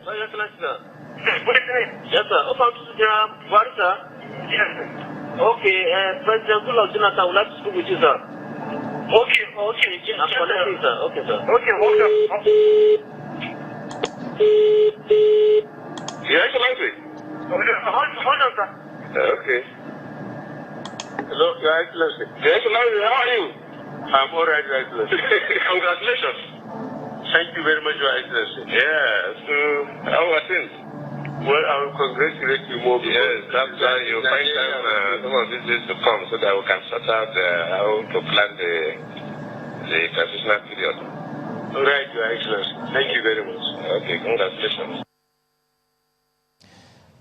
Yes, sir. Yes, sir. Open to Buhari, sir. Yes. Okay, President Goodluck Jonathan would like to speak with you, sir. Okay. I'm connecting, sir. Okay, sir. Okay, hold on. Your Excellency. Hold on, sir. Okay. Hello, Your Excellency. Your Excellency, how are you? I'm all right, Your Excellency. Congratulations. Thank you very much, Your Excellency. Yeah, so how are things? Well, I will congratulate you more. Yes, that's why you find time some of these days to come so that we can sort out how to plan the transitional period. All right, Your Excellency. Thank you very much. Okay, congratulations.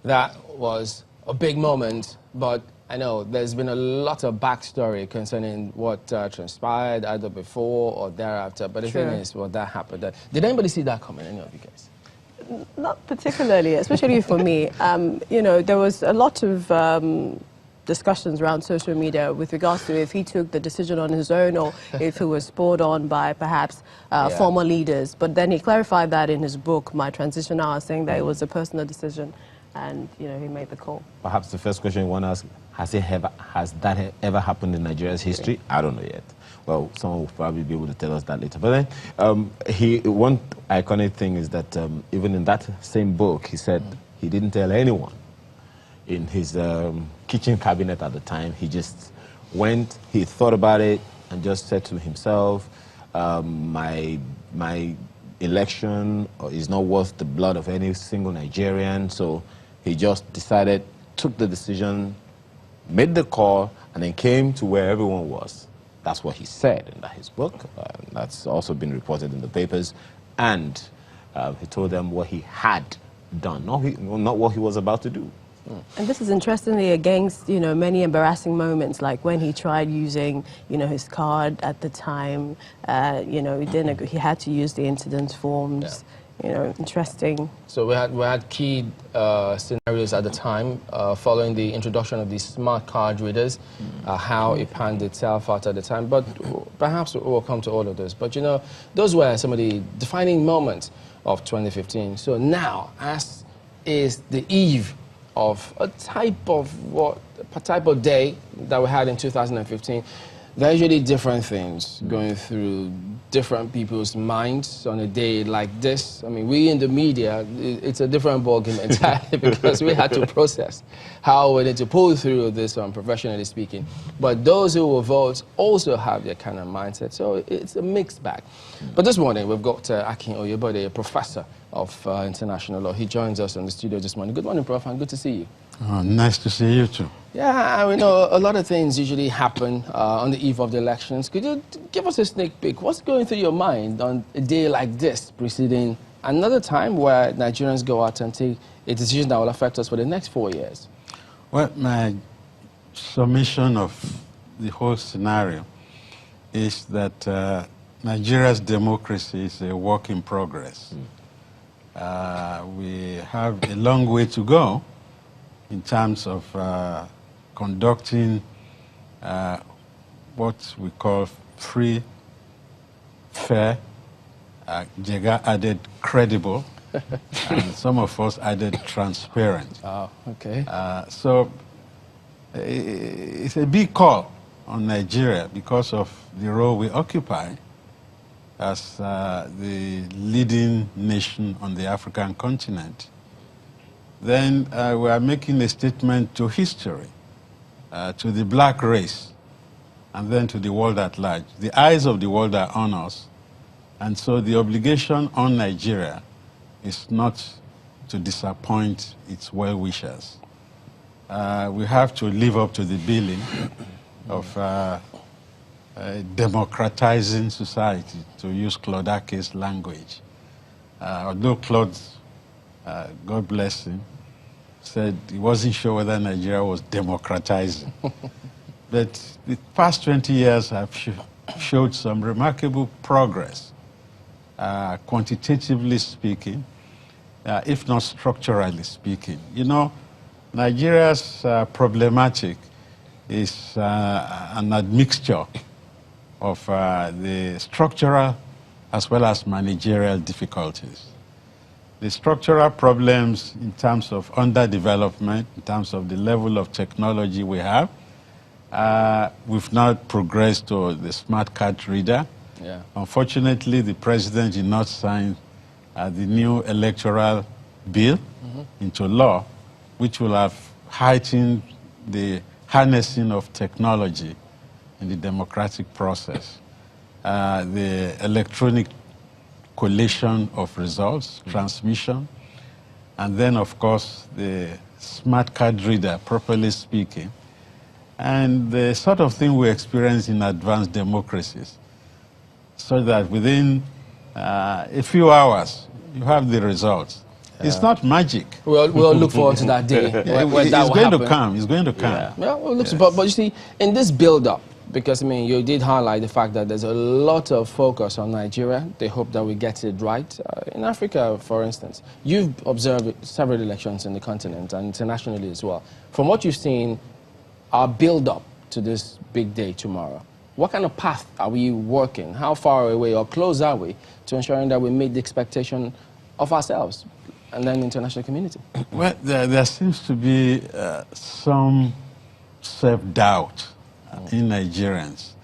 That was a big moment, but I know there's been a lot of backstory concerning what transpired either before or thereafter. But the thing is, well, that happened. Did anybody see that coming, any of you guys? Not particularly, especially for me. You know, there was a lot of discussions around social media with regards to if he took the decision on his own or if it was spurred on by perhaps former leaders. But then he clarified that in his book, My Transition Hour, saying that it was a personal decision. And, you know, he made the call. Perhaps the first question you want to ask, has that ever happened in Nigeria's history? I don't know yet. Well, someone will probably be able to tell us that later. But then, one iconic thing is that even in that same book, he said he didn't tell anyone in his kitchen cabinet at the time. He just went, he thought about it, and just said to himself, my election is not worth the blood of any single Nigerian, so he just decided, took the decision, made the call, and then came to where everyone was. That's what he said in his book. That's also been reported in the papers. And he told them what he had done, not what he was about to do. And this is interestingly against, you know, many embarrassing moments, like when he tried using, you know, his card at the time. You know, he had to use the incident forms. Yeah. You know, interesting. So we had key scenarios at the time following the introduction of these smart card readers, how it panned itself out at the time. But perhaps we'll come to all of this. But, you know, those were some of the defining moments of 2015. So now, as is the eve of a type of day that we had in 2015, there are usually different things going through different people's minds on a day like this. I mean, we in the media, it's a different ballgame entirely because we had to process how we need to pull through this, professionally speaking. But those who will vote also have their kind of mindset, so it's a mixed bag. But this morning, we've got Akin Oyebode, a professor of international law. He joins us in the studio this morning. Good morning, Prof, and good to see you. Oh, nice to see you too. Yeah, we know a lot of things usually happen on the eve of the elections. Could you give us a sneak peek? What's going through your mind on a day like this, preceding another time where Nigerians go out and take a decision that will affect us for the next 4 years? Well, my summation of the whole scenario is that Nigeria's democracy is a work in progress. We have a long way to go in terms of conducting what we call free, fair, Jega added credible, and some of us added transparent. Oh, okay. So it's a big call on Nigeria because of the role we occupy as the leading nation on the African continent. Then we are making a statement to history, to the black race, and then to the world at large. The eyes of the world are on us, and so the obligation on Nigeria is not to disappoint its well-wishers. We have to live up to the billing of democratizing society, to use Claude Ake's language. Although Claude, God bless him, said he wasn't sure whether Nigeria was democratizing. But the past 20 years have showed some remarkable progress, quantitatively speaking, if not structurally speaking. You know, Nigeria's problematic is an admixture of the structural as well as managerial difficulties. the structural problems in terms of underdevelopment, in terms of the level of technology we have. We've not progressed to the smart card reader. Yeah. Unfortunately, the president did not sign the new electoral bill into law, which will have heightened the harnessing of technology in the democratic process. The electronic collation of results, transmission, and then, of course, the smart card reader, properly speaking, and the sort of thing we experience in advanced democracies, so that within a few hours, you have the results. It's not magic. We'll look forward to that day. when that It's will going to happen. come. It's going to come. Yeah, well, look, but you see, in this build-up, because, I mean, you did highlight the fact that there's a lot of focus on Nigeria. They hope that we get it right. In Africa, for instance, you've observed several elections in the continent and internationally as well. From what you've seen, our build-up to this big day tomorrow, what kind of path are we working? How far away or close are we to ensuring that we meet the expectation of ourselves and then the international community? Well, there seems to be some self-doubt in Nigerians.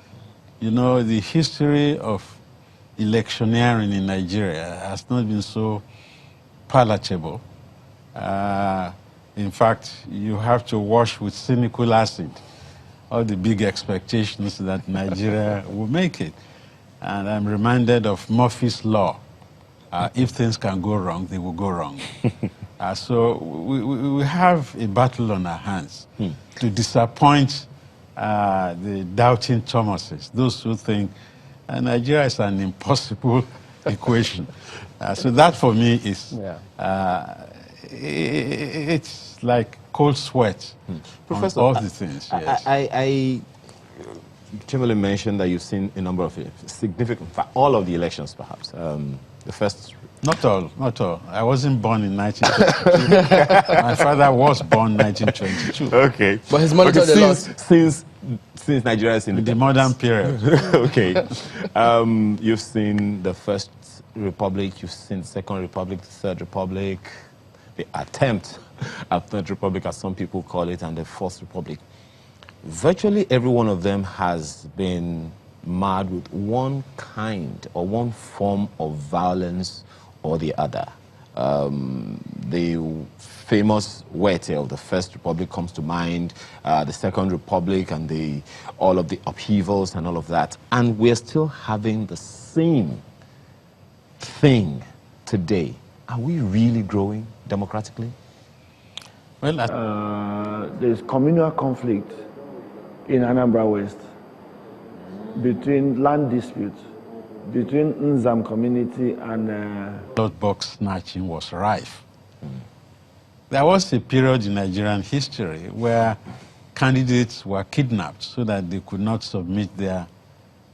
You know, the history of electioneering in Nigeria has not been so palatable. In fact, you have to wash with cynical acid all the big expectations that Nigeria will make it. And I'm reminded of Murphy's Law. If things can go wrong, they will go wrong. So we have a battle on our hands to disappoint the doubting Thomases, those who think Nigeria is an impossible equation. So that for me is, it's like cold sweat Professor, on all the things. Yes. I Chimele mentioned that you've seen a number of significant, all of the elections perhaps. The first... Not all, not all. I wasn't born in 1922. My father was born in 1922. Okay. But he's monitored a lot. Since Nigeria's in The modern period. Okay. You've seen the First Republic, you've seen the Second Republic, the Third Republic, the attempt at Third Republic, as some people call it, and the Fourth Republic. Virtually every one of them has been marred with one kind or one form of violence or the other. The famous Wete of the First Republic comes to mind, the Second Republic and all of the upheavals and all of that. And we're still having the same thing today. Are we really growing democratically? Well, there's communal conflict in Anambra West between land disputes between Nzam community and... ballot box snatching was rife. There was a period in Nigerian history where candidates were kidnapped so that they could not submit their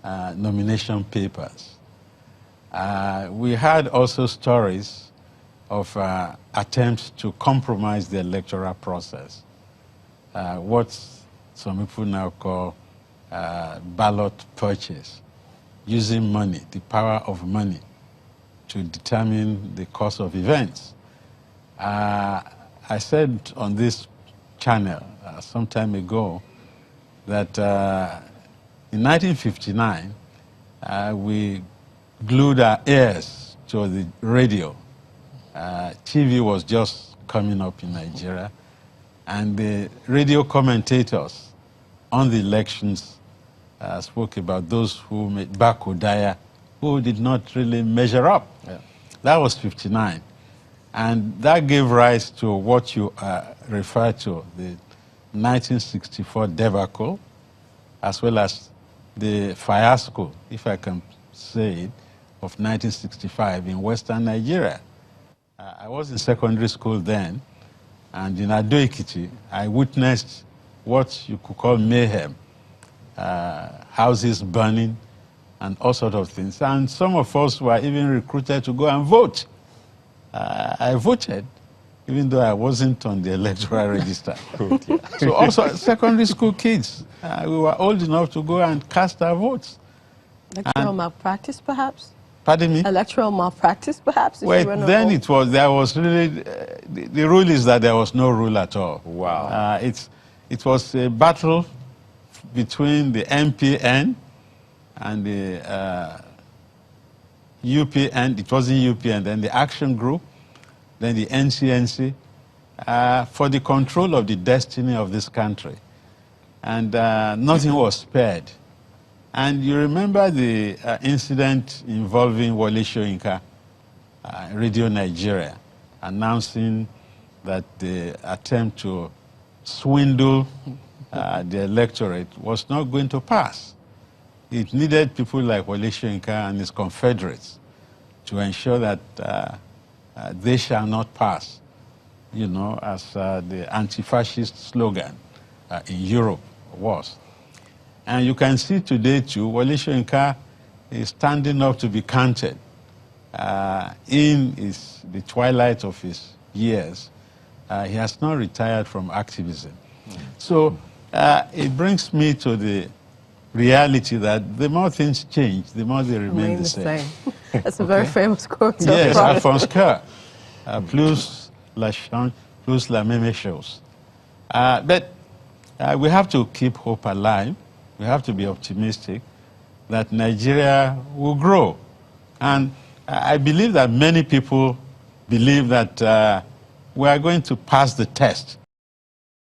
nomination papers. We had also stories of attempts to compromise the electoral process, what some people now call ballot purchase, using money, the power of money, to determine the course of events. I said on this channel some time ago that in 1959, we glued our ears to the radio. TV was just coming up in Nigeria, and the radio commentators on the elections spoke about those who made Bakodaya, who did not really measure up. Yeah. That was 59. And that gave rise to what you refer to, the 1964 debacle, as well as the fiasco, if I can say it, of 1965 in Western Nigeria. I was in secondary school then, and in Ado-Ekiti, I witnessed what you could call mayhem, houses burning, and all sorts of things. And some of us were even recruited to go and vote. I voted, even though I wasn't on the electoral register. So also secondary school kids, we were old enough to go and cast our votes. Electoral malpractice, perhaps? Pardon me? Electoral malpractice, perhaps? Well, then there was really, the rule is that there was no rule at all. Wow. It was a battle between the MPN and the UPN. It wasn't UPN, then the Action Group, then the NCNC, for the control of the destiny of this country. And nothing was spared. And you remember the incident involving Wole Soyinka, Radio Nigeria, announcing that the attempt to swindle the electorate was not going to pass. It needed people like Wole Soyinka and his confederates to ensure that they shall not pass, you know, as the anti-fascist slogan in Europe was. And you can see today, too, Wole Soyinka is standing up to be counted in the twilight of his years. He has not retired from activism. So it brings me to the reality that the more things change, the more they remain the same. That's a very famous quote. Yes, Alphonse Kerr, plus la change, plus la même chose. But we have to keep hope alive. We have to be optimistic that Nigeria will grow. And I believe that many people believe that we are going to pass the test